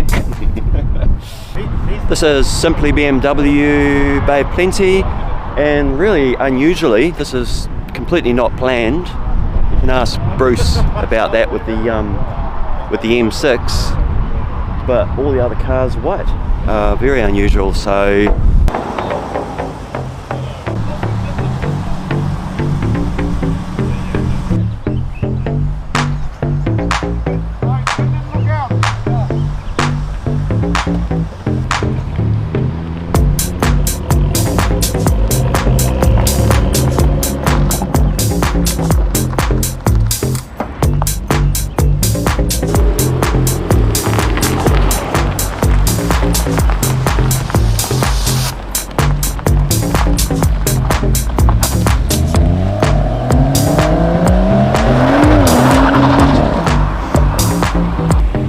you. This is simply BMW Bay of Plenty, and really unusually, this is completely not planned. You can ask Bruce about that with the M6, but all the other cars are white. Very unusual. So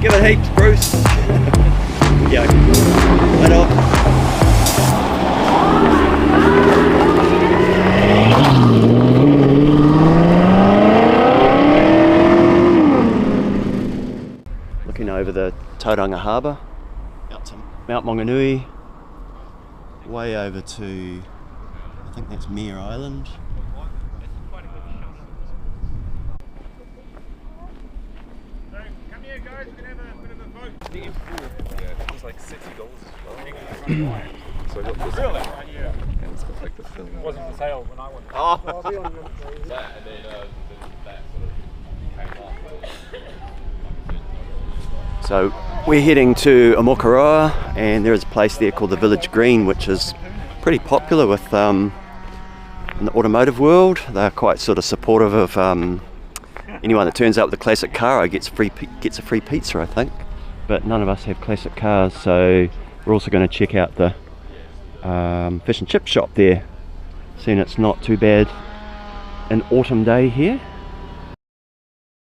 give it heaps, Bruce. Yeah, right off. Looking over the Tauranga Harbour, out to Mount Maunganui, way over to, I think that's Mere Island. Come here, guys. We can have a bit of a vote. Yeah, it was like $60 as well. So I got this. Really? Yeah. And it's got like the film. It wasn't for sale when I went. Oh. That and then that sort of came off. So we're heading to Amokaroa, and there is a place there called the Village Green, which is pretty popular with in the automotive world. They're quite sort of supportive of anyone that turns up with a classic car gets a free pizza, I think. But none of us have classic cars, so we're also going to check out the fish and chip shop there. Seeing it's not too bad an autumn day here.